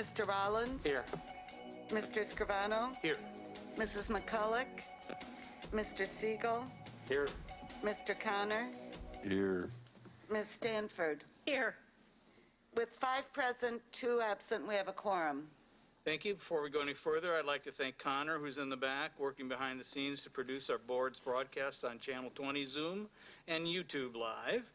Mr. Rollins? Here. Mr. Scrivano? Here. Mrs. McCulloch? Mr. Siegel? Here. Mr. Connor? Here. Ms. Stanford? Here. With 5 present, 2 absent, we have a quorum. Thank you. Before we go any further, I'd like to thank Connor, who's in the back, working behind the scenes to produce our board's broadcasts on Channel 20 Zoom and YouTube Live.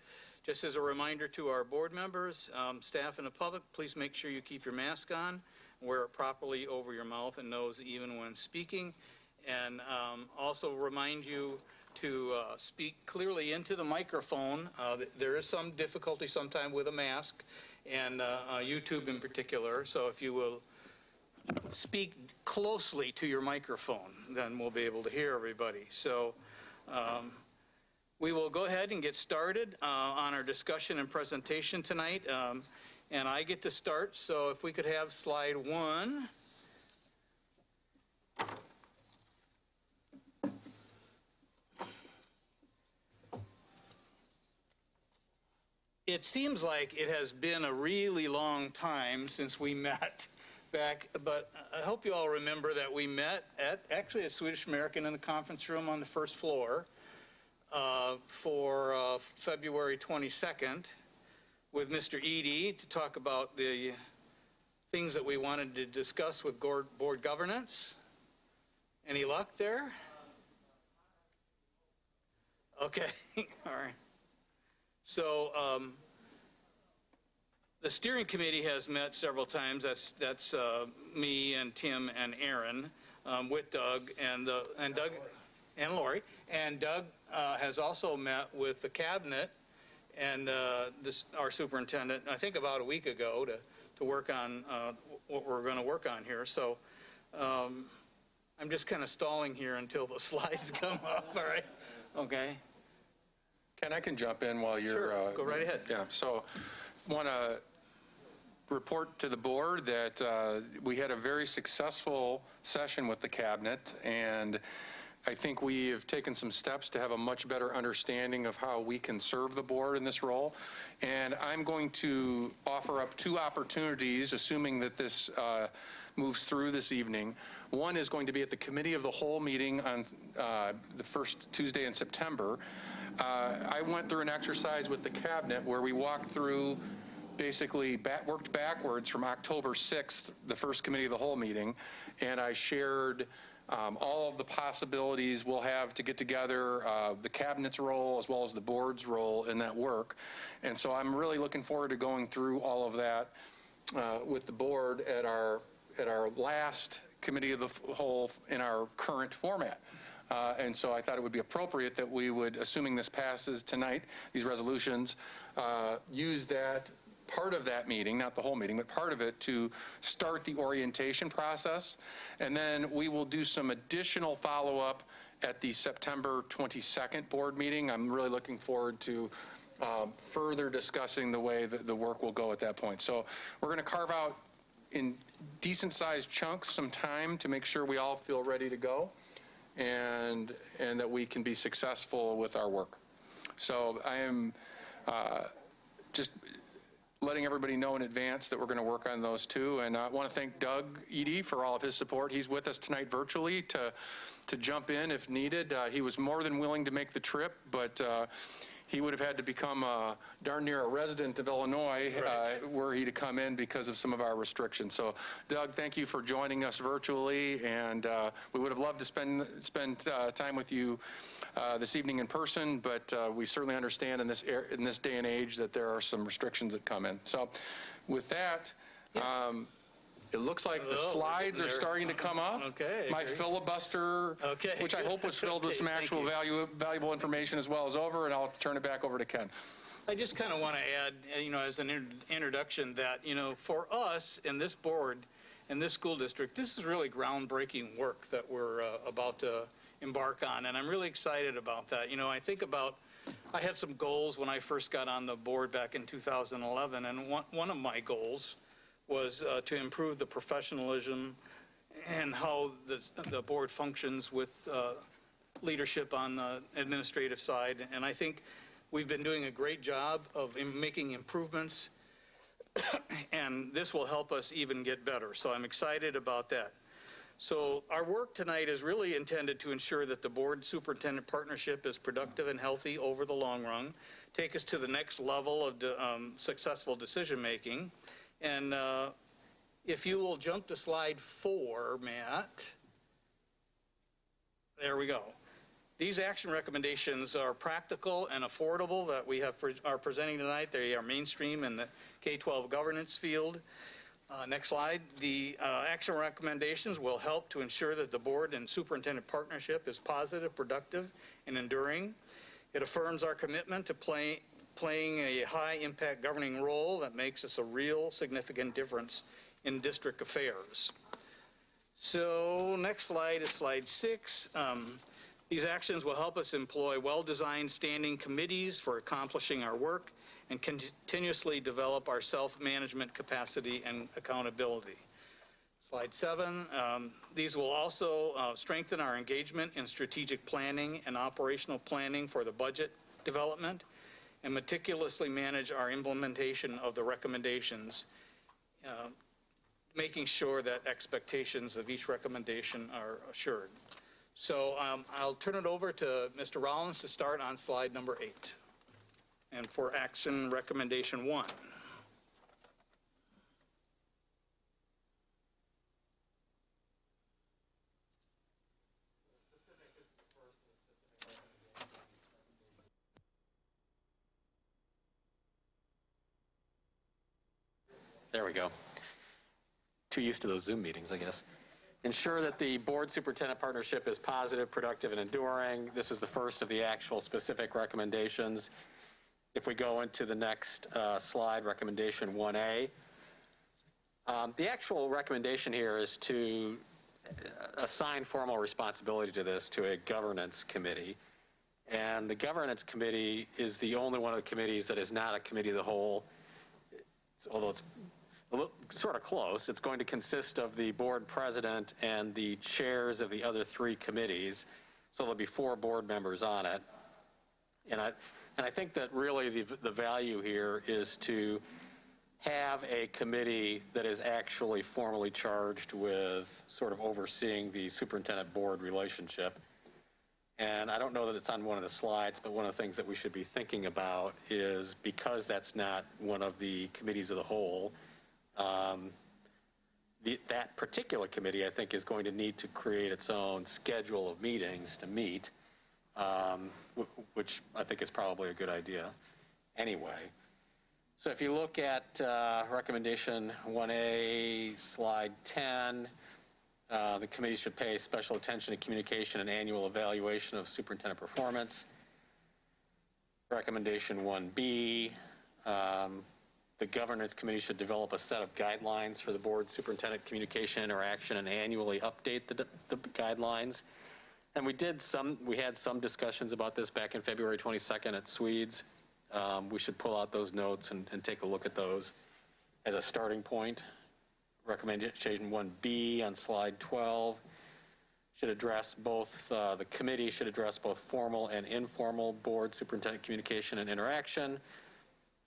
Just as a reminder to our board members, staff, and the public, please make sure you keep your mask on, wear it properly over your mouth and nose even when speaking, and also remind you to speak clearly into the microphone. There is some difficulty sometime with a mask, and YouTube in particular, so if you will speak closely to your microphone, then we'll be able to hear everybody. So we will go ahead and get started on our discussion and presentation tonight. And I get to start, so if we could have slide 1. It seems like it has been a really long time since we met back, but I hope you all remember that we met at actually at Swedish American in the conference room on the first floor for February 22nd with Mr. Edie to talk about the things that we wanted to discuss with board governance. Any luck there? Okay, all right. So the steering committee has met several times. That's me and Tim and Aaron with Doug and Doug and Lori. And Doug has also met with the cabinet and our superintendent, I think about a week ago, to work on what we're going to work on here. So I'm just kind of stalling here until the slides come up. All right. Okay. Ken, I can jump in while you're... Sure, go right ahead. Yeah, so want to report to the board that we had a very successful session with the cabinet, and I think we have taken some steps to have a much better understanding of how we can serve the board in this role. And I'm going to offer up 2 opportunities, assuming that this moves through this evening. One is going to be at the Committee of the Whole meeting on the first Tuesday in September. I went through an exercise with the cabinet where we walked through, basically worked backwards from October 6th, the first Committee of the Whole meeting, and I shared all of the possibilities we'll have to get together, the cabinet's role as well as the board's role in that work. And so I'm really looking forward to going through all of that with the board at our last Committee of the Whole in our current format. And so I thought it would be appropriate that we would, assuming this passes tonight, these resolutions, use that part of that meeting, not the whole meeting, but part of it to start the orientation process. And then we will do some additional follow-up at the September 22nd board meeting. I'm really looking forward to further discussing the way that the work will go at that point. So we're going to carve out in decent-sized chunks some time to make sure we all feel ready to go and that we can be successful with our work. So I am just letting everybody know in advance that we're going to work on those 2. And I want to thank Doug Edie for all of his support. He's with us tonight virtually to jump in if needed. He was more than willing to make the trip, but he would have had to become darn near a resident of Illinois were he to come in because of some of our restrictions. So, Doug, thank you for joining us virtually, and we would have loved to spend time with you this evening in person, but we certainly understand in this day and age that there are some restrictions that come in. So, with that. Yeah. It looks like the slides are starting to come up. Okay. My filibuster, which I hope was filled with some actual valuable information as well, is over, and I'll turn it back over to Ken. I just kind of want to add, as an introduction that, for us in this board, in this school district, this is really groundbreaking work that we're about to embark on, and I'm really excited about that. I had some goals when I first got on the board back in 2011, and one of my goals was to improve the professionalism and how the board functions with leadership on the administrative side. And I think we've been doing a great job of making improvements And this will help us even get better. So I'm excited about that. So our work tonight is really intended to ensure that the board superintendent partnership is productive and healthy over the long run, take us to the next level of successful decision-making. And if you will jump to slide 4, Matt. There we go. These action recommendations are practical and affordable that we are presenting tonight. They are mainstream in the K-12 governance field. Next slide. The action recommendations will help to ensure that the board and superintendent partnership is positive, productive, and enduring. It affirms our commitment to playing a high-impact governing role that makes us a real significant difference in district affairs. So next slide is slide 6. These actions will help us employ well-designed standing committees for accomplishing our work and continuously develop our self-management capacity and accountability. Slide 7, these will also strengthen our engagement in strategic planning and operational planning for the budget development and meticulously manage our implementation of the recommendations, making sure that expectations of each recommendation are assured. So I'll turn it over to Mr. Rollins to start on slide number 8. And for action recommendation 1. There we go. Too used to those Zoom meetings, I guess. Ensure that the board superintendent partnership is positive, productive, and enduring. This is the first of the actual specific recommendations. If we go into the next slide, recommendation 1A, the actual recommendation here is to assign formal responsibility to this to a governance committee. And the governance committee is the only one of the committees that is not a committee of the whole, although it's sort of close. It's going to consist of the board president and the chairs of the other 3 committees. So there'll be 4 board members on it. And I think that really the value here is to have a committee that is actually formally charged with sort of overseeing the superintendent-board relationship. And I don't know that it's on one of the slides, but one of the things that we should be thinking about is, because that's not one of the committees of the whole, that particular committee, I think, is going to need to create its own schedule of meetings to meet, which I think is probably a good idea anyway. So if you look at recommendation 1A, slide 10, the committee should pay special attention to communication and annual evaluation of superintendent performance. Recommendation 1B, the governance committee should develop a set of guidelines for the board superintendent communication interaction and annually update the guidelines. And we had some discussions about this back in February 22nd at Swedes. We should pull out those notes and take a look at those as a starting point. Recommendation 1B on slide 12 should address both, the committee should address both formal and informal board superintendent communication and interaction.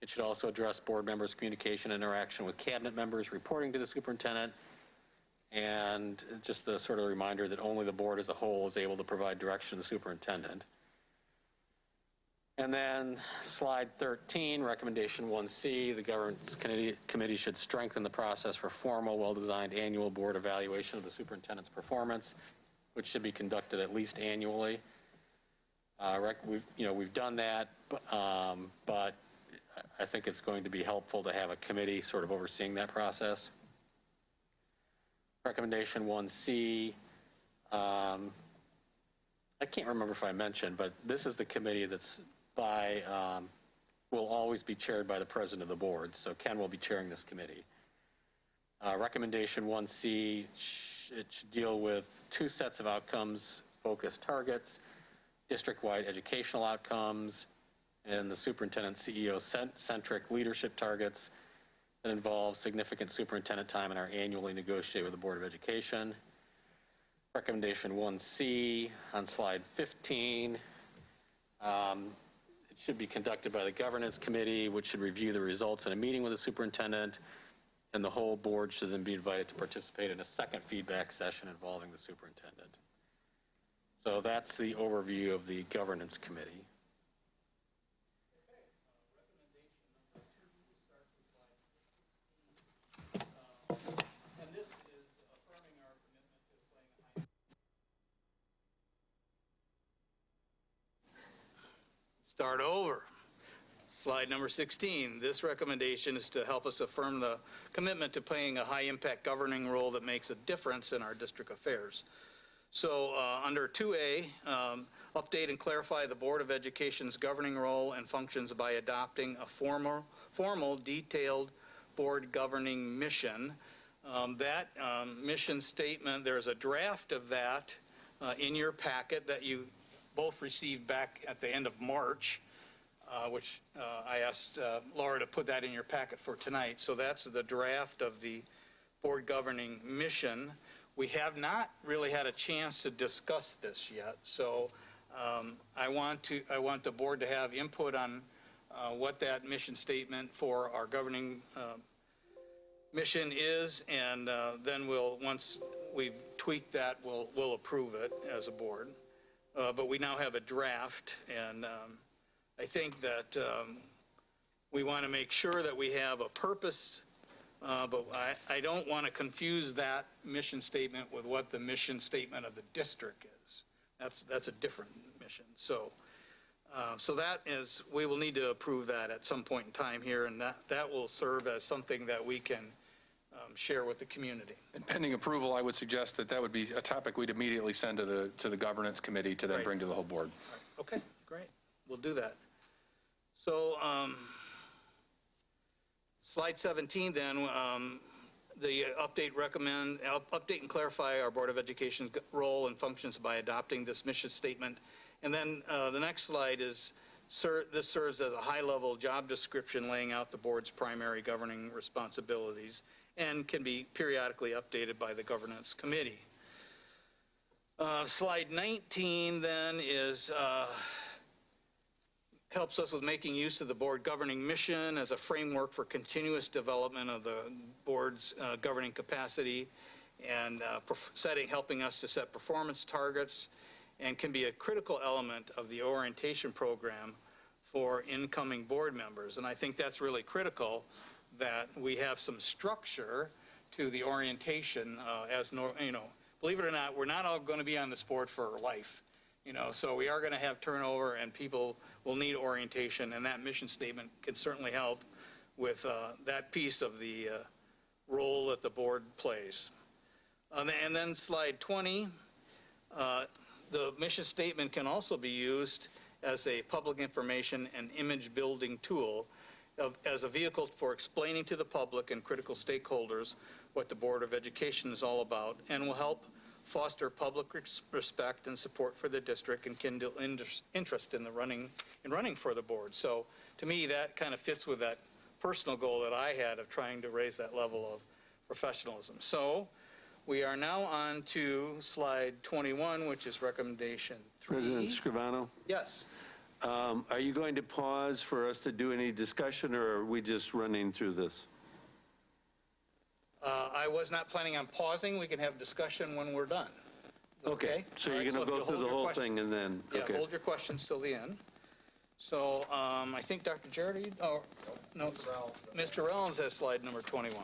It should also address board members' communication and interaction with cabinet members reporting to the superintendent. And just the sort of reminder that only the board as a whole is able to provide direction to the superintendent. And then slide 13, recommendation 1C, the governance committee should strengthen the process for formal, well-designed annual board evaluation of the superintendent's performance, which should be conducted at least annually. We've done that, but I think it's going to be helpful to have a committee sort of overseeing that process. Recommendation 1C, I can't remember if I mentioned, but this is the committee that's will always be chaired by the president of the board, so Ken will be chairing this committee. Recommendation 1C, it should deal with 2 sets of outcomes-focused targets, district-wide educational outcomes, and the superintendent CEO-centric leadership targets that involve significant superintendent time and are annually negotiated with the Board of Education. Recommendation 1C on slide 15. It should be conducted by the governance committee, which should review the results in a meeting with the superintendent, and the whole board should then be invited to participate in a second feedback session involving the superintendent. So that's the overview of the governance committee. Start over. Slide number 16. This recommendation is to help us affirm the commitment to playing a high-impact governing role that makes a difference in our district affairs. So under 2A, update and clarify the Board of Education's governing role and functions by adopting a formal detailed board governing mission. That mission statement, there's a draft of that in your packet that you both received back at the end of March, which I asked Laura to put that in your packet for tonight. So that's the draft of the board governing mission. We have not really had a chance to discuss this yet, so I want the board to have input on what that mission statement for our governing mission is, and then once we've tweaked that, we'll approve it as a board. But we now have a draft, and I think that we want to make sure that we have a purpose, but I don't want to confuse that mission statement with what the mission statement of the district is. That's a different mission. So that is, we will need to approve that at some point in time here, and that will serve as something that we can share with the community. And pending approval, I would suggest that would be a topic we'd immediately send to the governance committee to then Right. bring to the whole board. Okay, great. We'll do that. So slide 17 then, the update and clarify our Board of Education's role and functions by adopting this mission statement. And then the next slide is, this serves as a high-level job description laying out the board's primary governing responsibilities and can be periodically updated by the governance committee. Slide 19 then is helps us with making use of the board governing mission as a framework for continuous development of the board's governing capacity, and helping us to set performance targets, and can be a critical element of the orientation program for incoming board members. And I think that's really critical, that we have some structure to the orientation believe it or not, we're not all going to be on this board for life. So we are going to have turnover, and people will need orientation, and that mission statement can certainly help with that piece of the role that the board plays. And then slide 20, the mission statement can also be used as a public information and image building tool as a vehicle for explaining to the public and critical stakeholders what the Board of Education is all about, and will help foster public respect and support for the district and kindle interest in running for the board. So to me, that kind of fits with that personal goal that I had of trying to raise that level of professionalism. So we are now on to slide 21, which is recommendation 3. President Scrivano, Yes. are you going to pause for us to do any discussion, or are we just running through this? I was not planning on pausing. We can have discussion when we're done. Okay, so All you're right, going to if go you'll through hold the your whole question- thing and then, Yeah, okay. hold your questions till the end. So I think Dr. Jarrett, no, Mr. Rollins has slide number 21.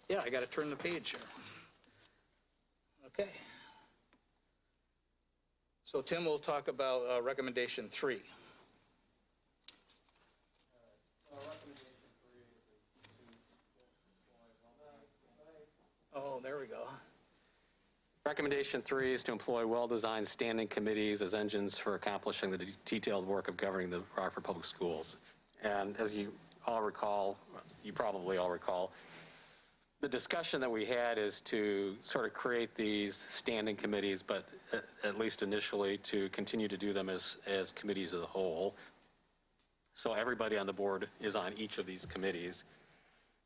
Yeah, I got to turn the page here. Okay. So Tim will talk about recommendation 3. Oh, there we go. Recommendation 3 is to employ well-designed standing committees as engines for accomplishing the detailed work of governing the Rockford Public Schools. And as you all recall, you probably all recall, the discussion that we had is to sort of create these standing committees, but at least initially to continue to do them as committees as a whole. So everybody on the board is on each of these committees.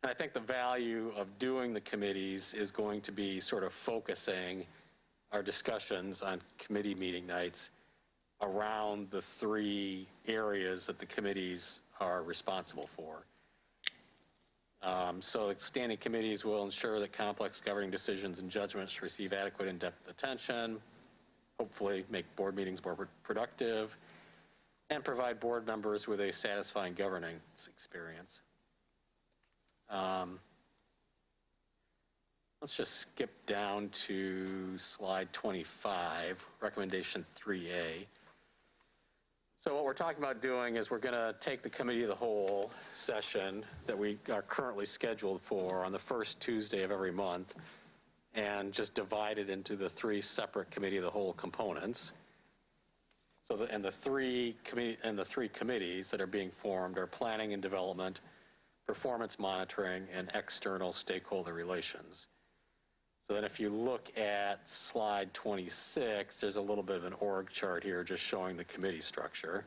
And I think the value of doing the committees is going to be sort of focusing our discussions on committee meeting nights around the 3 areas that the committees are responsible for. So standing committees will ensure that complex governing decisions and judgments receive adequate in-depth attention, hopefully make board meetings more productive, and provide board members with a satisfying governance experience. Let's just skip down to slide 25, recommendation 3A. So what we're talking about doing is we're going to take the committee of the whole session that we are currently scheduled for on the first Tuesday of every month and just divide it into the 3 separate committee of the whole components. So the 3 committees that are being formed are planning and development, performance monitoring, and external stakeholder relations. So then if you look at slide 26, there's a little bit of an org chart here just showing the committee structure.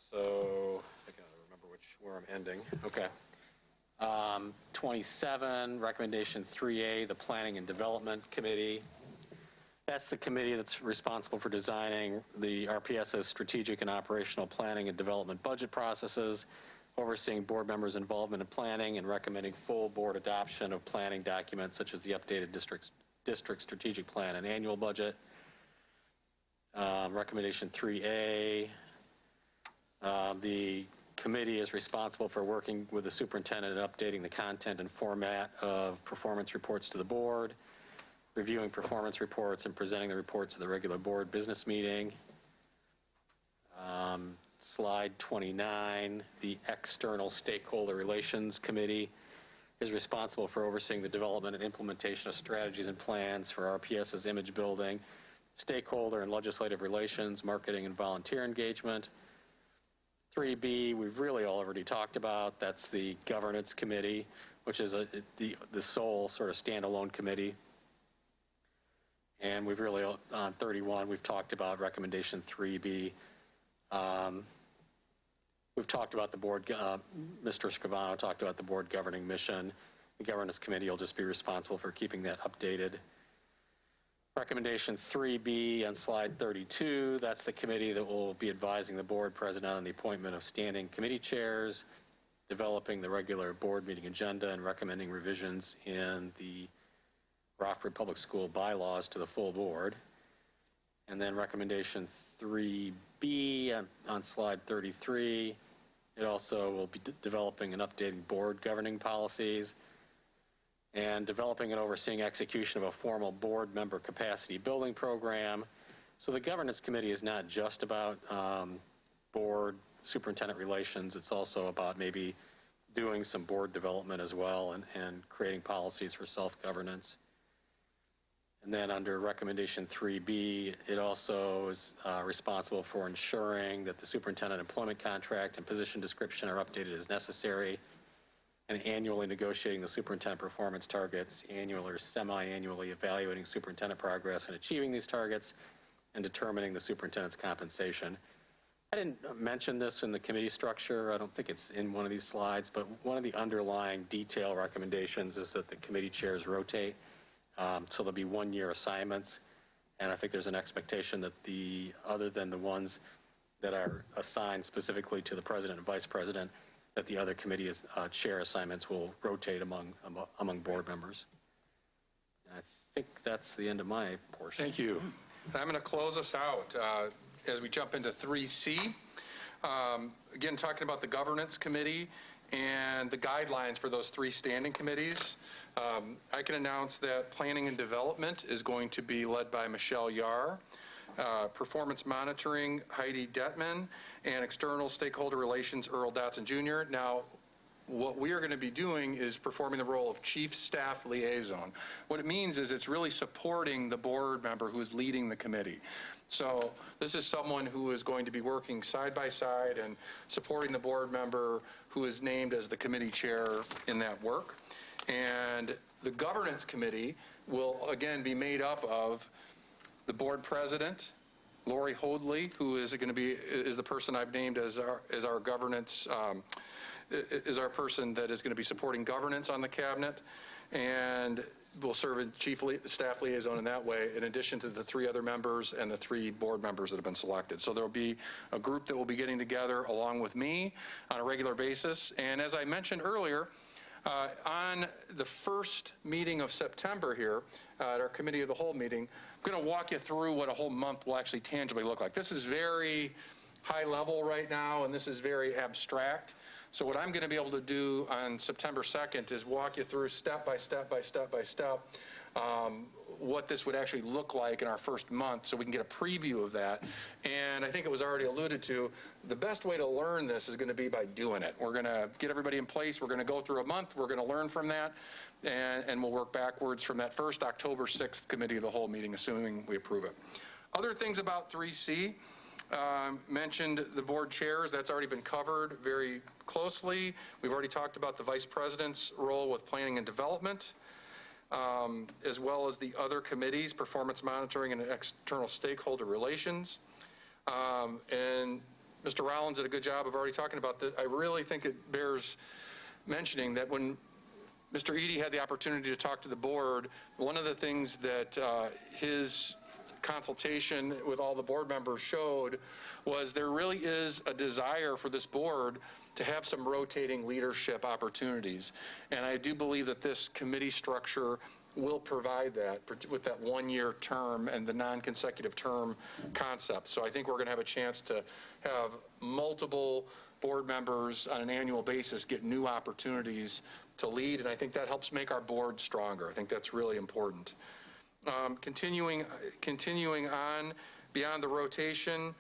So I gotta remember where I'm ending. Okay. 27, recommendation 3A, the Planning and Development Committee. That's the committee that's responsible for designing the RPS's strategic and operational planning and development budget processes, overseeing board members' involvement in planning, and recommending full board adoption of planning documents such as the updated district strategic plan and annual budget. Recommendation 3A, the committee is responsible for working with the superintendent and updating the content and format of performance reports to the board, reviewing performance reports and presenting the reports at the regular board business meeting. Slide 29, the External Stakeholder Relations Committee is responsible for overseeing the development and implementation of strategies and plans for RPS's image building, stakeholder and legislative relations, marketing and volunteer engagement. 3B, we've really already talked about. That's the Governance Committee, which is the sole sort of standalone committee. And we've really, on 31, we've talked about recommendation 3B. We've talked about the board, Mr. Scavano talked about the board governing mission. The governance committee will just be responsible for keeping that updated. Recommendation 3B on slide 32, that's the committee that will be advising the board president on the appointment of standing committee chairs, developing the regular board meeting agenda, and recommending revisions in the Rockford Public School bylaws to the full board. And then recommendation 3B on slide 33, it also will be developing and updating board governing policies and developing and overseeing execution of a formal board member capacity building program. So the governance committee is not just about board superintendent relations, it's also about maybe doing some board development as well and creating policies for self-governance. And then under recommendation 3B, it also is responsible for ensuring that the superintendent employment contract and position description are updated as necessary, and annually negotiating the superintendent performance targets, annually or semi-annually evaluating superintendent progress and achieving these targets, and determining the superintendent's compensation. I didn't mention this in the committee structure. I don't think it's in one of these slides, but one of the underlying detail recommendations is that the committee chairs rotate. So there'll be 1-year assignments, and I think there's an expectation that other than the ones that are assigned specifically to the president and vice president, that the other committee chair assignments will rotate among board members. And I think that's the end of my portion. Thank you. I'm going to close us out as we jump into 3C. Again, talking about the governance committee and the guidelines for those 3 standing committees. I can announce that planning and development is going to be led by Michelle Yar, performance monitoring, Heidi Detman, and external stakeholder relations, Earl Dotson Jr. Now, what we are going to be doing is performing the role of chief staff liaison. What it means is it's really supporting the board member who is leading the committee. So this is someone who is going to be working side by side and supporting the board member who is named as the committee chair in that work. And the governance committee will again be made up of the board president, Lori Hoadley, who is going to be the person I've named as our governance is our person that is going to be supporting governance on the cabinet, and will serve as staff liaison in that way, in addition to the 3 other members and the 3 board members that have been selected. So there'll be a group that will be getting together along with me on a regular basis. And as I mentioned earlier, on the first meeting of September here, at our Committee of the Whole meeting, I'm going to walk you through what a whole month will actually tangibly look like. This is very high level right now, and this is very abstract. So what I'm going to be able to do on September 2nd is walk you through step by step by step by step what this would actually look like in our first month, so we can get a preview of that. And I think it was already alluded to, the best way to learn this is going to be by doing it. We're going to get everybody in place. We're going to go through a month. We're going to learn from that, and we'll work backwards from that first October 6th Committee of the Whole meeting, assuming we approve it. Other things about 3C, mentioned the board chairs. That's already been covered very closely. We've already talked about the vice president's role with planning and development, as well as the other committees, performance monitoring and external stakeholder relations. And Mr. Rollins did a good job of already talking about this. I really think it bears mentioning that when Mr. Eady had the opportunity to talk to the board, one of the things that his consultation with all the board members showed was there really is a desire for this board to have some rotating leadership opportunities. And I do believe that this committee structure will provide that with that 1-year term and the non-consecutive term concept. So I think we're going to have a chance to have multiple board members on an annual basis get new opportunities to lead, and I think that helps make our board stronger. I think that's really important. Continuing on beyond the rotation,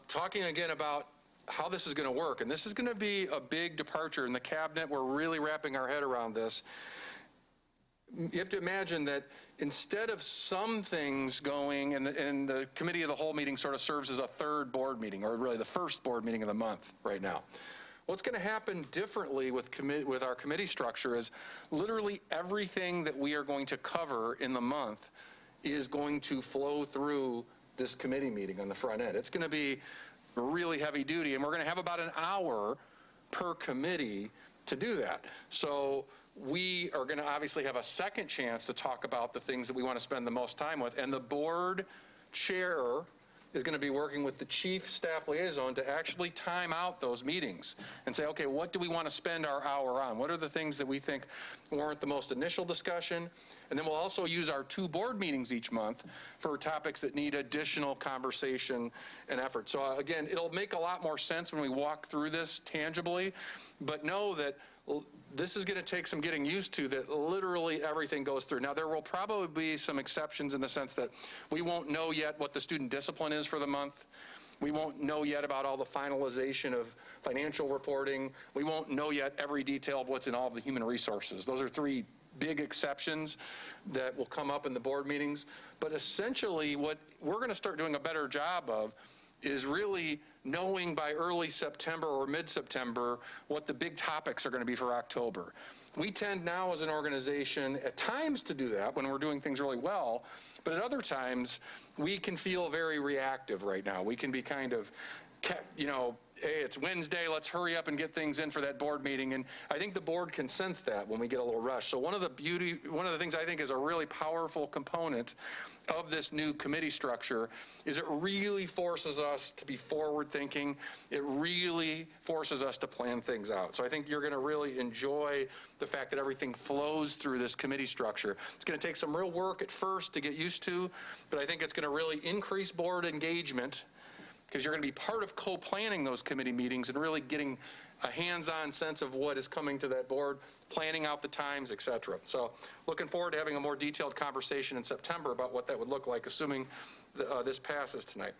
talking again about how this is going to work, and this is going to be a big departure in the cabinet. We're really wrapping our head around this. You have to imagine that instead of some things going, and the Committee of the Whole meeting sort of serves as a third board meeting, or really the first board meeting of the month right now. What's going to happen differently with our committee structure is literally everything that we are going to cover in the month is going to flow through this committee meeting on the front end. It's going to be really heavy duty, and we're going to have about an hour per committee to do that. So we are going to obviously have a second chance to talk about the things that we want to spend the most time with, and the board chair is going to be working with the chief staff liaison to actually time out those meetings and say, okay, what do we want to spend our hour on? What are the things that we think warrant the most initial discussion? And then we'll also use our 2 board meetings each month for topics that need additional conversation and effort. So again, it'll make a lot more sense when we walk through this tangibly, but know that this is going to take some getting used to, that literally everything goes through. Now, there will probably be some exceptions in the sense that we won't know yet what the student discipline is for the month. We won't know yet about all the finalization of financial reporting. We won't know yet every detail of what's in all of the human resources. Those are 3 big exceptions that will come up in the board meetings. But essentially, what we're going to start doing a better job of is really knowing by early September or mid-September what the big topics are going to be for October. We tend now as an organization at times to do that when we're doing things really well, but at other times we can feel very reactive right now. We can be kind of, hey, it's Wednesday, let's hurry up and get things in for that board meeting. And I think the board can sense that when we get a little rushed. So one of the things I think is a really powerful component of this new committee structure is it really forces us to be forward thinking. It really forces us to plan things out. So I think you're going to really enjoy the fact that everything flows through this committee structure. It's going to take some real work at first to get used to, but I think it's going to really increase board engagement, because you're going to be part of co-planning those committee meetings and really getting a hands-on sense of what is coming to that board, planning out the times, et cetera. So looking forward to having a more detailed conversation in September about what that would look like, assuming this passes tonight.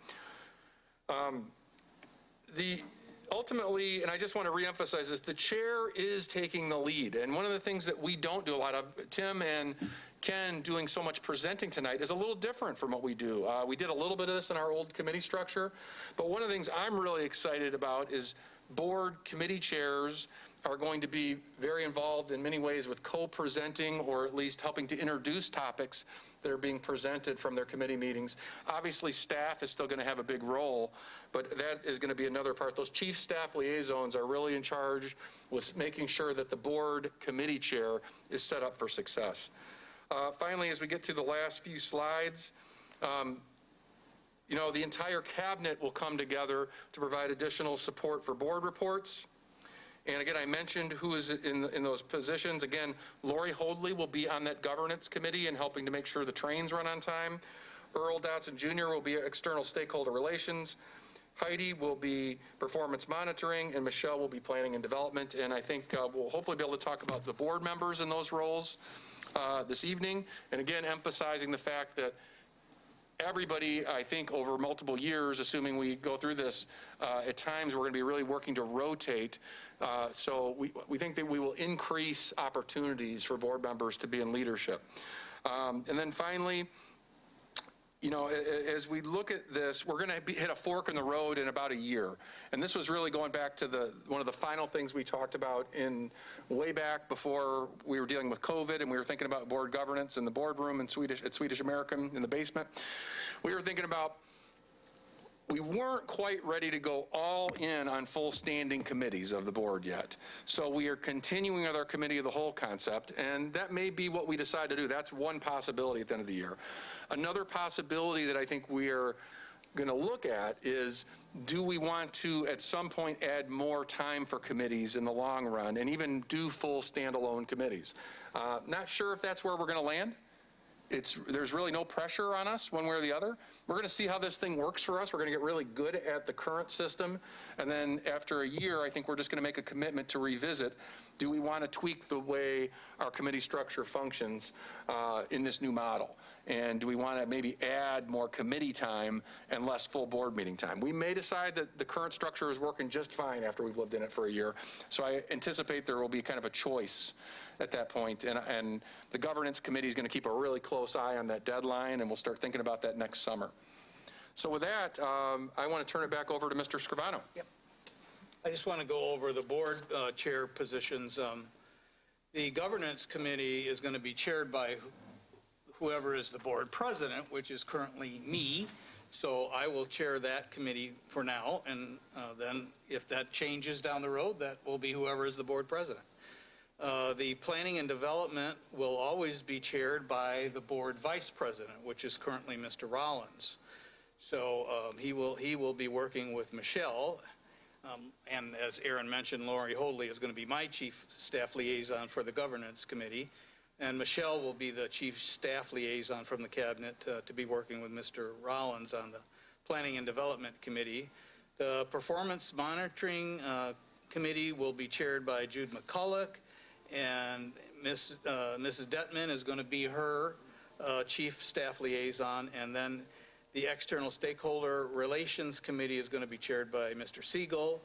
Ultimately, and I just want to reemphasize this, the chair is taking the lead. And one of the things that we don't do a lot of, Tim and Ken doing so much presenting tonight, is a little different from what we do. We did a little bit of this in our old committee structure, but one of the things I'm really excited about is board committee chairs are going to be very involved in many ways with co-presenting or at least helping to introduce topics that are being presented from their committee meetings. Obviously, staff is still going to have a big role, but that is going to be another part. Those chief staff liaisons are really in charge with making sure that the board committee chair is set up for success. Finally, as we get to the last few slides, the entire cabinet will come together to provide additional support for board reports. And again, I mentioned who is in those positions. Again, Lori Hoadley will be on that governance committee and helping to make sure the trains run on time. Earl Dotson Jr. will be external stakeholder relations. Heidi will be performance monitoring, and Michelle will be planning and development. And I think we'll hopefully be able to talk about the board members in those roles this evening. And again, emphasizing the fact that everybody, I think, over multiple years, assuming we go through this, at times we're going to be really working to rotate. So we think that we will increase opportunities for board members to be in leadership. And then finally, as we look at this, we're going to hit a fork in the road in about a year. And this was really going back to one of the final things we talked about way back before we were dealing with COVID, and we were thinking about board governance in the boardroom at Swedish American in the basement. We were thinking about, we weren't quite ready to go all in on full standing committees of the board yet. So we are continuing with our committee of the whole concept, and that may be what we decide to do. That's one possibility at the end of the year. Another possibility that I think we are going to look at is, do we want to at some point add more time for committees in the long run and even do full standalone committees? Not sure if that's where we're going to land. There's really no pressure on us one way or the other. We're going to see how this thing works for us. We're going to get really good at the current system. And then after a year, I think we're just going to make a commitment to revisit. Do we want to tweak the way our committee structure functions in this new model? And do we want to maybe add more committee time and less full board meeting time? We may decide that the current structure is working just fine after we've lived in it for a year. So I anticipate there will be kind of a choice at that point. And the governance committee is going to keep a really close eye on that deadline, and we'll start thinking about that next summer. So with that, I want to turn it back over to Mr. Scrivano. Yep. I just want to go over the board chair positions. The governance committee is going to be chaired by whoever is the board president, which is currently me. So I will chair that committee for now, and then if that changes down the road, that will be whoever is the board president. The planning and development will always be chaired by the board vice president, which is currently Mr. Rollins. So he will be working with Michelle, and as Aaron mentioned, Lori Hoadley is going to be my chief staff liaison for the governance committee, and Michelle will be the chief staff liaison from the cabinet to be working with Mr. Rollins on the planning and development committee. The performance monitoring committee will be chaired by Jude McCulloch, and Mrs. Detman is going to be her chief staff liaison, and then the external stakeholder relations committee is going to be chaired by Mr. Siegel,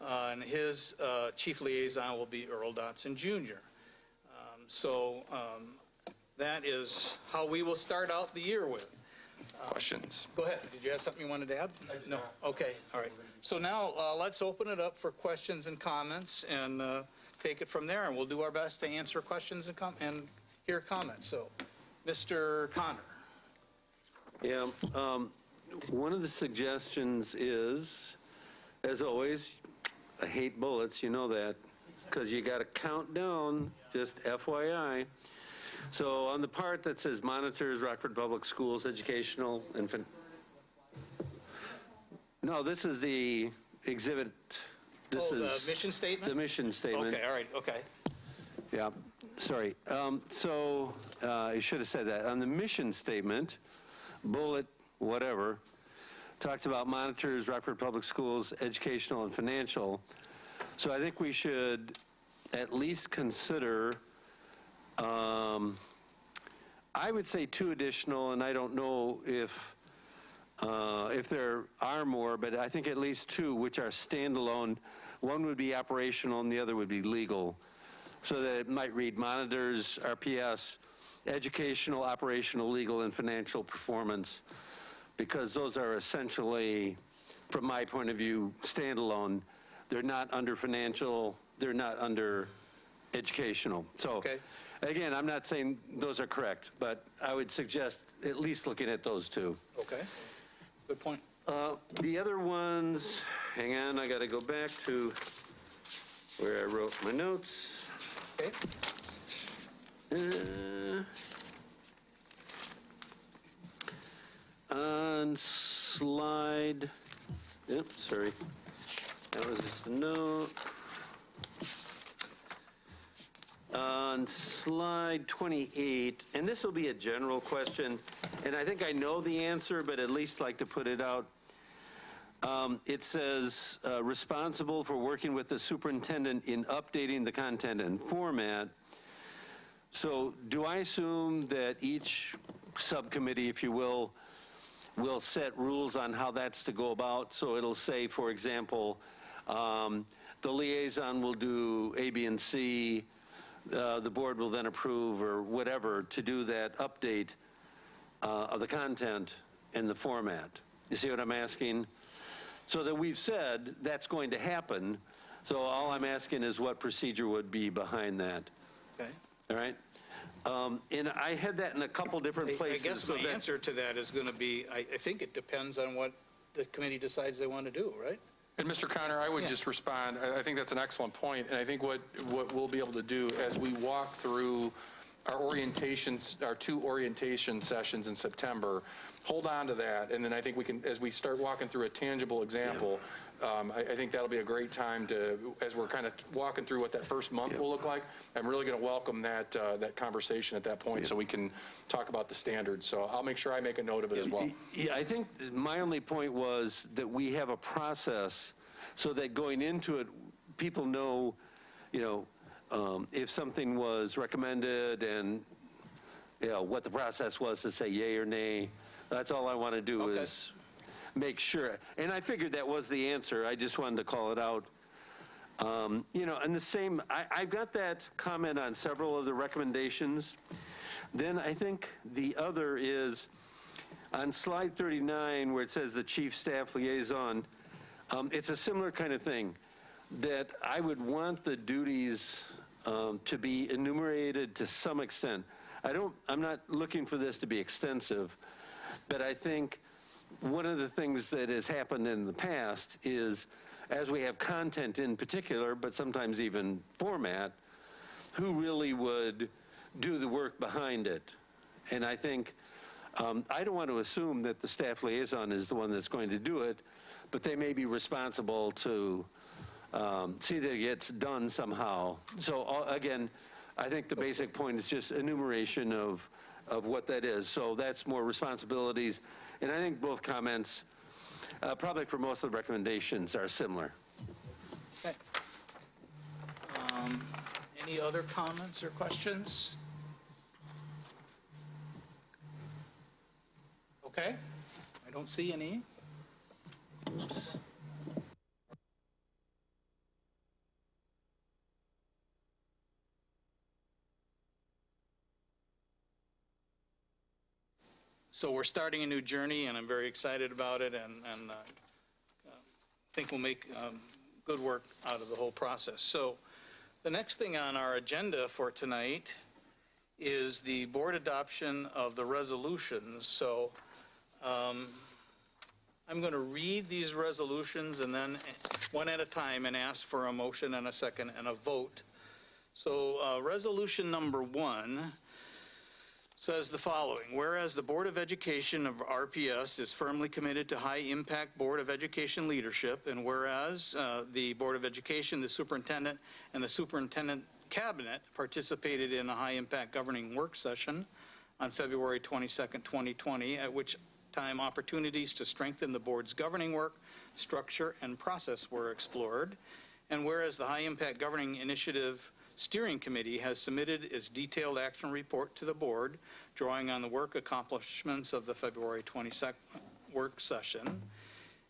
and his chief liaison will be Earl Dotson Jr. So that is how we will start out the year with. Questions? Go ahead. Did you have something you wanted to add? No. Okay. All right. So now let's open it up for questions and comments and take it from there, and we'll do our best to answer questions and hear comments. So, Mr. Connor. Yeah, one of the suggestions is, as always, I hate bullets, you know that, because you got to count down, just FYI. So on the part that says monitors Rockford Public Schools educational and no, this is the exhibit. This is the mission statement? The mission statement. Okay, all right, okay. Yeah, sorry. So I should have said that. On the mission statement, bullet, whatever, talks about monitors, Rockford Public Schools, educational and financial. So I think we should at least consider, I would say 2 additional, and I don't know if there are more, but I think at least 2 which are standalone. One would be operational and the other would be legal. So that it might read monitors, RPS, educational, operational, legal, and financial performance, because those are essentially, from my point of view, standalone. they're not under financial, they're not under educational. So, Okay. again, I'm not saying those are correct, but I would suggest at least looking at those two. Okay, good point. The other ones, hang on, I got to go back to where I wrote my notes. Okay, On slide, yep, sorry, that was just a note. On slide 28, and this will be a general question, and I think I know the answer, but at least like to put it out. It says, responsible for working with the superintendent in updating the content and format. So do I assume that each subcommittee, if you will set rules on how that's to go about? So it'll say, for example, the liaison will do A, B, and C. The board will then approve or whatever to do that update of the content and the format. You see what I'm asking? So that we've said that's going to happen. So all I'm asking is what procedure would be behind that. okay. All right? And I had that in a couple different I places. guess so my that- answer to that is going to be, I think it depends on what the committee decides they want to do, right? And Mr. Connor, I would Yeah. just respond, I think that's an excellent point, and I think what we'll be able to do as we walk through our orientations, our 2 orientation sessions in September, hold on to that, and then I think we can, as we start walking through a tangible example, I think that'll be a great time to, as we're kind of walking through what that first month will look like, I'm really going to welcome that conversation at that point so we can talk about the standards. So I'll make sure I make a note of it as well. Yeah, I think my only point was that we have a process so that going into it, people know, if something was recommended and, what the process was to say yay or nay. That's all I want to do Okay. is make sure. And I figured that was the answer. I just wanted to call it out. And the same, I've got that comment on several of the recommendations. Then I think the other is on slide 39 where it says the chief staff liaison, it's a similar kind of thing that I would want the duties to be enumerated to some extent. I'm not looking for this to be extensive, but I think one of the things that has happened in the past is, as we have content in particular, but sometimes even format, who really would do the work behind it? And I think, I don't want to assume that the staff liaison is the one that's going to do it, but they may be responsible to see that it gets done somehow. So again, I think the basic point is just enumeration of what that is. So that's more responsibilities. And I think both comments, probably for most of the recommendations, are similar. Okay. Any other comments or questions? Okay, I don't see any. So we're starting a new journey, and I'm very excited about it, and think we'll make good work out of the whole process. So the next thing on our agenda for tonight is the board adoption of the resolutions. So I'm going to read these resolutions and then one at a time and ask for a motion and a second and a vote. So resolution number 1 says the following: whereas the Board of Education of RPS is firmly committed to high-impact Board of Education leadership, and whereas the Board of Education, the superintendent, and the superintendent cabinet participated in a high-impact governing work session on February 22nd, 2020, at which time opportunities to strengthen the board's governing work, structure, and process were explored, and whereas the high-impact governing initiative Steering Committee has submitted its detailed action report to the board, drawing on the work accomplishments of the February 22nd work session.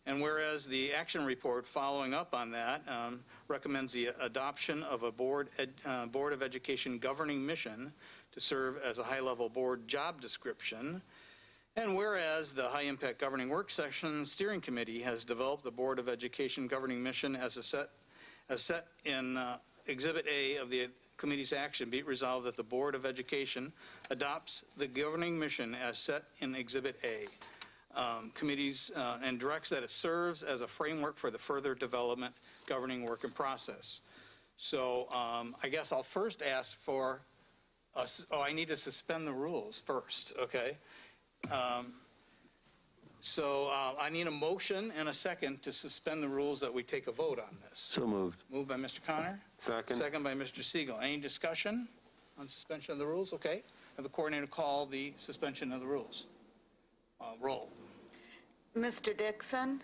And whereas the action report following up on that recommends the adoption of a Board of Education governing mission to serve as a high-level board job description. And whereas the High Impact Governing Work Session Steering Committee has developed the Board of Education governing mission as a set as set in Exhibit A of the committee's action, be it resolved that the Board of Education adopts the governing mission as set in Exhibit A. Committees and directs that it serves as a framework for the further development, governing work and process. So I guess I'll first ask for, I need to suspend the rules first, okay? So I need a motion and a second to suspend the rules that we take a vote on this. So moved. Moved by Mr. Connor. Second. Second by Mr. Siegel. Any discussion on suspension of the rules? Okay. Have the coordinator call the suspension of the rules. Roll. Mr. Dixon?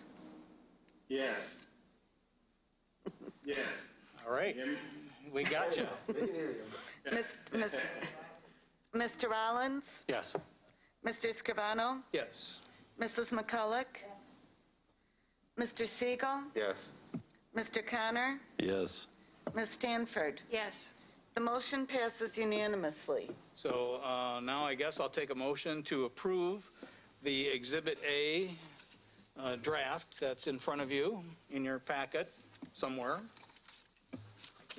Yes. Yes. All right. We got you. Mr. Rollins? Yes. Mr. Scrivano? Yes. Mrs. McCulloch? Mr. Siegel? Yes. Mr. Connor? Yes. Ms. Stanford? Yes. The motion passes unanimously. So now I guess I'll take a motion to approve the Exhibit A draft that's in front of you in your packet somewhere. I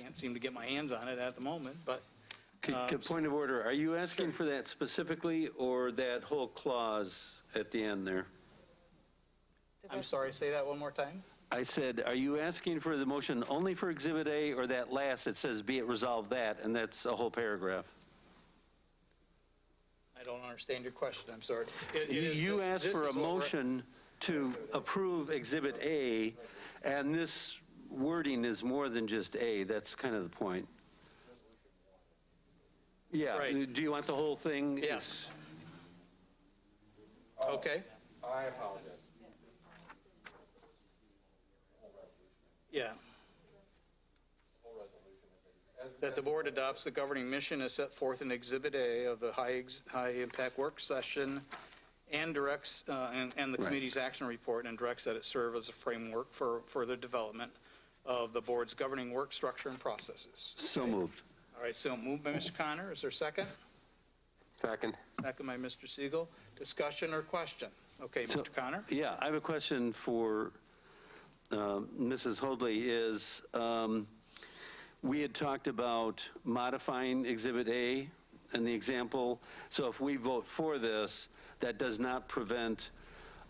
can't seem to get my hands on it at the moment, but Point of order, are you asking for that specifically or that whole clause at the end there? I'm sorry, say that one more time. I said, are you asking for the motion only for Exhibit A or that last that says be it resolved that, and that's a whole paragraph? I don't understand your question. I'm sorry. You asked for a motion to approve Exhibit A, and this wording is more than just A. That's kind of the point. Yeah. Right. Do you want the whole thing? Yes. Okay. I apologize. Yeah. That the board adopts the governing mission as set forth in Exhibit A of the high-impact work session and directs, and the committee's action report, and directs that it serve as a framework for further development of the board's governing work structure and processes. So moved. All right, so moved by Mr. Connor. Is there a second? Second. Second by Mr. Siegel. Discussion or question? Okay, So- Mr. Connor? Yeah, I have a question for Mrs. Hoadley is, we had talked about modifying Exhibit A and the example. So if we vote for this, that does not prevent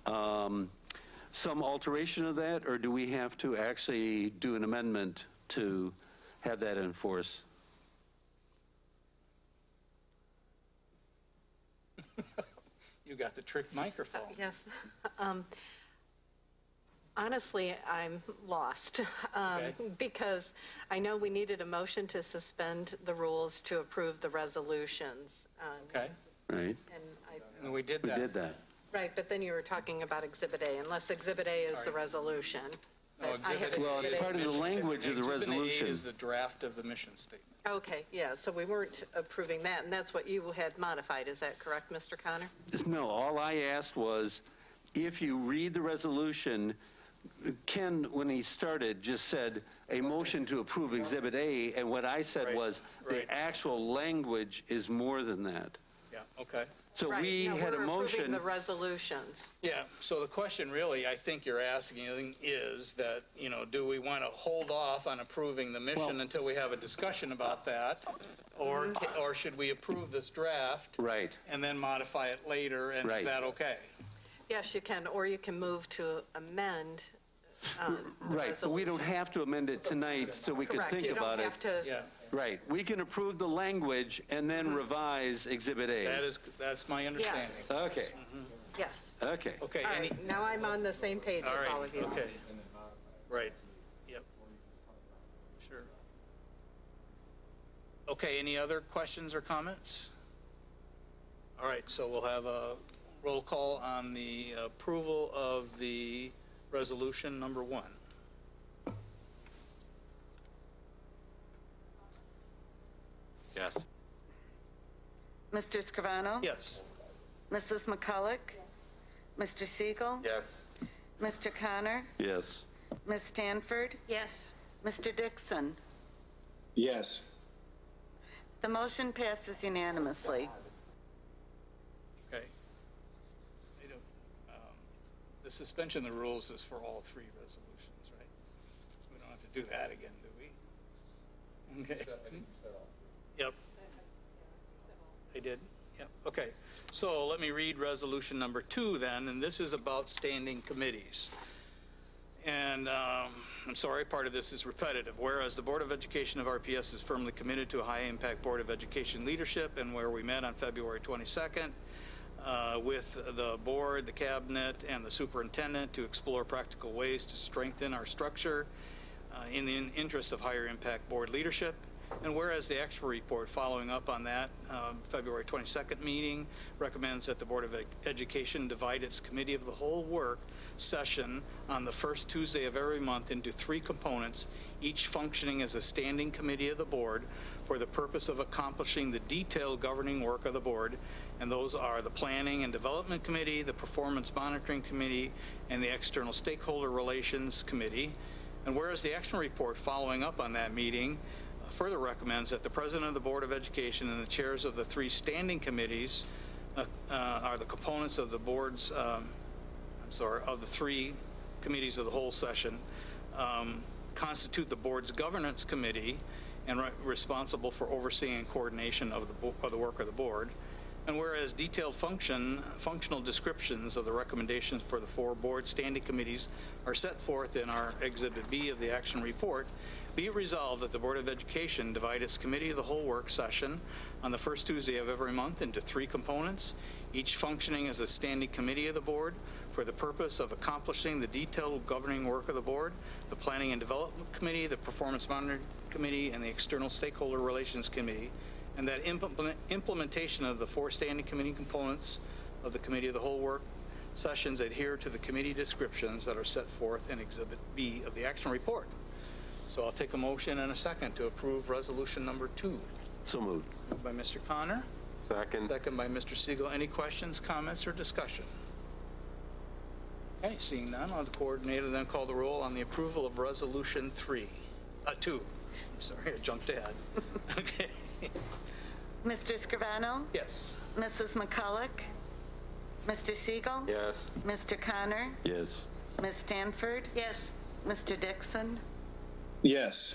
some alteration of that, or do we have to actually do an amendment to have that in force? You got the trick microphone. Yes. Honestly, I'm lost Okay. because I know we needed a motion to suspend the rules to approve the resolutions. Okay, Right? and we did We that. did that. Right, but then you were talking about Exhibit A, unless Exhibit A is the resolution. No, But I have Exhibit A Well, it's Exhibit A. part of the language of the Exhibit A resolution. is the draft of the mission statement. Okay, yeah, so we weren't approving that, and that's what you had modified, is that correct, Mr. Connor? No, all I asked was, if you read the resolution, Ken, when he started, just said a motion to approve Exhibit A, and what I said Right, was, right. the actual language is more than that. Yeah, okay. So Right, we no, had a we're approving motion. the resolutions. Yeah, so the question really, I think you're asking is that, do we want to hold off on approving the mission Well- until we have a discussion about that? Or should we approve this draft? Right. And then modify it later, and Right. is that okay? Yes, you can, or you can move to amend the Right, but we don't resolution. have to amend it tonight, so we can Correct, think you don't about it. have to, Yeah, Right, we can approve the language and then revise Exhibit A. that's my understanding. Okay, yes. okay. Okay, All any, right, now I'm on the same page all as right, all of you. okay. Right, yep. Sure. Okay, any other questions or comments? All right, so we'll have a roll call on the approval of the resolution number 1. Yes. Mr. Scrivano? Yes. Mrs. McCulloch? Mr. Siegel? Yes. Mr. Connor? Yes. Ms. Stanford? Yes. Mr. Dixon? Yes. The motion passes unanimously. Okay. I don't, the suspension of the rules is for all 3 resolutions, right? We don't have to do that again, do we? Okay. Yep. I did, yep, okay. So let me read resolution number 2 then, and this is about standing committees. And I'm sorry, part of this is repetitive. Whereas the Board of Education of RPS is firmly committed to a high-impact Board of Education leadership, and where we met on February 22nd with the board, the cabinet, and the superintendent to explore practical ways to strengthen our structure in the interest of higher impact board leadership. And whereas the action report following up on that February 22nd meeting recommends that the Board of Education divide its committee of the whole work session on the first Tuesday of every month into 3 components, each functioning as a standing committee of the board for the purpose of accomplishing the detailed governing work of the board. And those are the Planning and Development Committee, the Performance Monitoring Committee, and the External Stakeholder Relations Committee. And whereas the action report following up on that meeting further recommends that the President of the Board of Education and the chairs of the 3 standing committees are the components of the board's, of the 3 committees of the whole session, constitute the board's governance committee and responsible for overseeing and coordination of the work of the board. And whereas detailed functional descriptions of the recommendations for the 4 board standing committees are set forth in our Exhibit B of the action report, be it resolved that the Board of Education divide its committee of the whole work session on the first Tuesday of every month into 3 components, each functioning as a standing committee of the board for the purpose of accomplishing the detailed governing work of the board, the Planning and Development Committee, the Performance Monitoring Committee, and the External Stakeholder Relations Committee, and that implementation of the 4 standing committee components of the committee of the whole work sessions adhere to the committee descriptions that are set forth in Exhibit B of the action report. So I'll take a motion and a second to approve resolution number 2. So moved. Moved by Mr. Connor, Second. second by Mr. Siegel. Any questions, comments, or discussion? Okay, seeing none, I'll have the coordinator then call the roll on the approval of resolution 2. I'm sorry, I jumped ahead. Okay. Mr. Scrivano? Yes. Mrs. McCulloch? Mr. Siegel? Yes. Mr. Connor? Yes. Ms. Stanford? Yes. Mr. Dixon? Yes.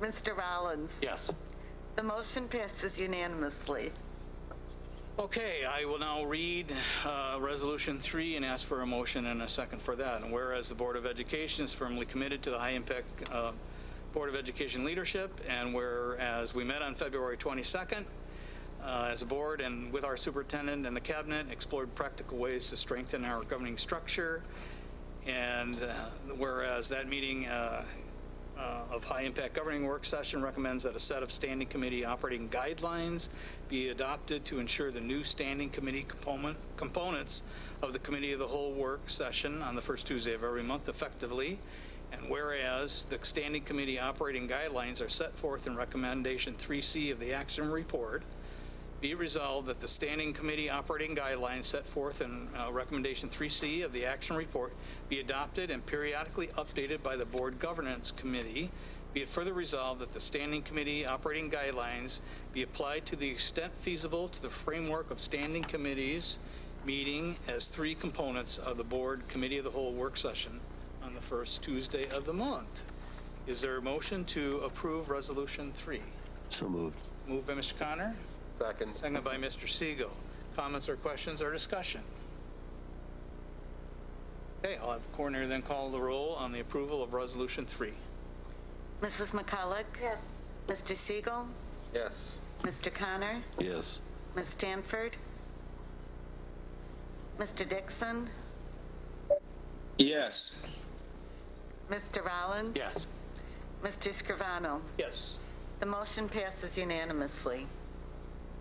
Mr. Rollins? Yes. The motion passes unanimously. Okay, I will now read Resolution 3 and ask for a motion and a second for that. And whereas the Board of Education is firmly committed to the high-impact Board of Education leadership, and whereas we met on February 22nd as a board and with our superintendent and the cabinet, explored practical ways to strengthen our governing structure, and whereas that meeting of high-impact governing work session recommends that a set of standing committee operating guidelines be adopted to ensure the new standing committee components of the committee of the whole work session on the first Tuesday of every month effectively. And whereas the standing committee operating guidelines are set forth in recommendation 3C of the action report, be it resolved that the standing committee operating guidelines set forth in recommendation 3C of the action report be adopted and periodically updated by the board governance committee. Be it further resolved that the standing committee operating guidelines be applied to the extent feasible to the framework of standing committees meeting as 3 components of the board committee of the whole work session on the first Tuesday of the month. Is there a motion to approve resolution 3? So moved. Moved by Mr. Connor, Second. seconded by Mr. Siegel. Comments or questions or discussion? Okay, I'll have the coordinator then call the roll on the approval of resolution 3. Mrs. McCulloch? Yes. Mr. Siegel? Yes. Mr. Connor? Yes. Ms. Stanford? Mr. Dixon? Yes. Mr. Rollins? Yes. Mr. Scrivano? Yes. The motion passes unanimously.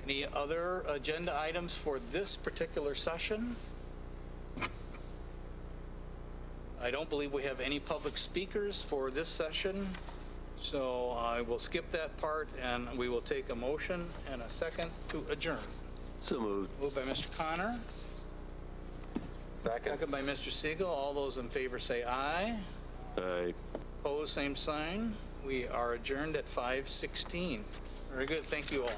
Any other agenda items for this particular session? I don't believe we have any public speakers for this session, so I will skip that part and we will take a motion and a second to adjourn. So moved. Moved by Mr. Connor, Second. second by Mr. Siegel. All those in favor say aye. Aye. Opposed, same sign. We are adjourned at 5:16. Very good. Thank you all.